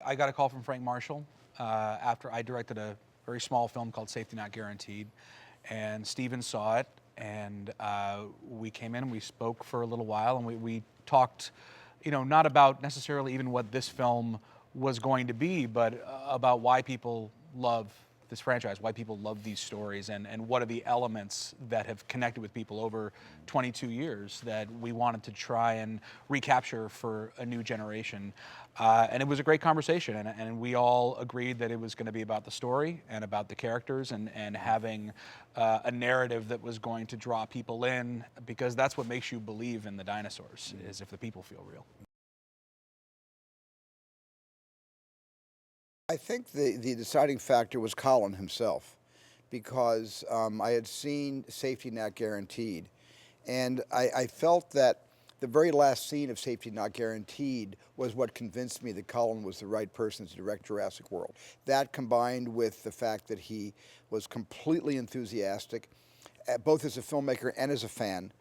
I got a call from Frank Marshall after I directed a very small film called Safety Not Guaranteed, and Steven saw it, and we came in and we spoke for a little while, and we talked, not about necessarily even what this film was going to be, but about why people love this franchise, why people love these stories, and what are the elements that have connected with people over 22 years that we wanted to try and recapture for a new generation. And it was a great conversation, and we all agreed that it was going to be about the story and about the characters and having a narrative that was going to draw people in, because that's what makes you believe in the dinosaurs, is if the people feel real. I think the deciding factor was Colin himself, because I had seen Safety Not Guaranteed, and I felt that the very last scene of Safety Not Guaranteed was what convinced me that Colin was the right person to direct Jurassic World. That, combined with the fact that he was completely enthusiastic, both as a filmmaker and as a fan,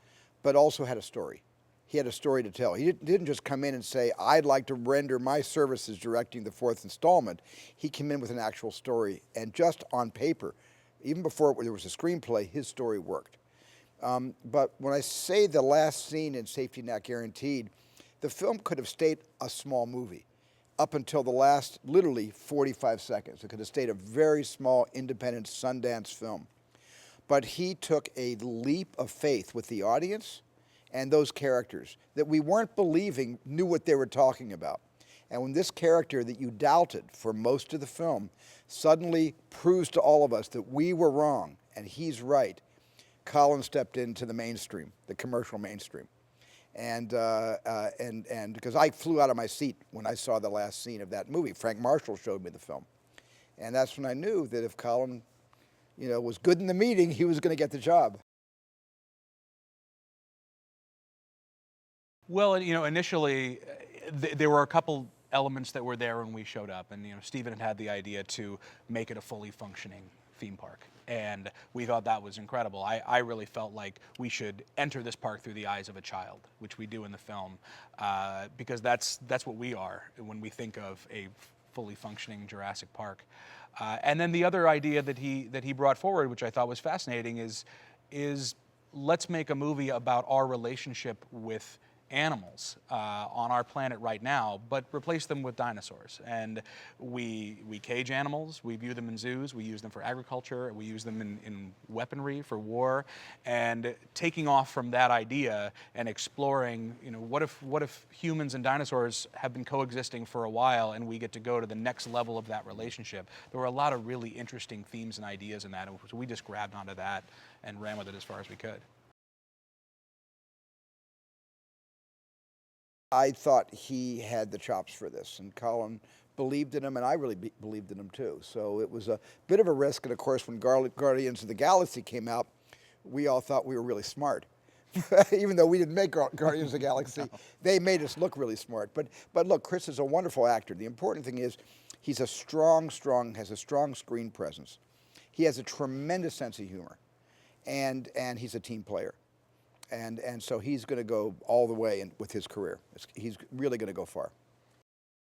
but also had a story. He had a story to tell. He didn't just come in and say, I'd like to render my services directing the 4th installment. He came in with an actual story, and just on paper, even before there was a screenplay, his story worked. But when I say the last scene in Safety Not Guaranteed, the film could have stayed a small movie up until the last, literally, 45 seconds. It could have stayed a very small, independent Sundance film. But he took a leap of faith with the audience and those characters that we weren't believing knew what they were talking about. And when this character that you doubted for most of the film suddenly proves to all of us that we were wrong and he's right, Colin stepped into the mainstream, the commercial mainstream. And because I flew out of my seat when I saw the last scene of that movie. Frank Marshall showed me the film. And that's when I knew that if Colin, was good in the meeting, he was going to get the job. Well, initially, there were a couple elements that were there when we showed up, and Steven had the idea to make it a fully functioning theme park, and we thought that was incredible. I really felt like we should enter this park through the eyes of a child, which we do in the film, because that's what we are when we think of a fully functioning Jurassic Park. And then the other idea that he brought forward, which I thought was fascinating, is let's make a movie about our relationship with animals on our planet right now, but replace them with dinosaurs. And we cage animals, we view them in zoos, we use them for agriculture, we use them in weaponry for war, and taking off from that idea and exploring, what if humans and dinosaurs have been coexisting for a while and we get to go to the next level of that relationship. There were a lot of really interesting themes and ideas in that, so we just grabbed onto that and ran with it as far as we could. I thought he had the chops for this, and Colin believed in him, and I really believed in him too. So it was a bit of a risk, and of course when Guardians of the Galaxy came out, we all thought we were really smart. Even though we didn't make Guardians of the Galaxy, they made us look really smart. But look, Chris is a wonderful actor. The important thing is he's has a strong screen presence. He has a tremendous sense of humor, and he's a team player. And so he's going to go all the way with his career. He's really going to go far.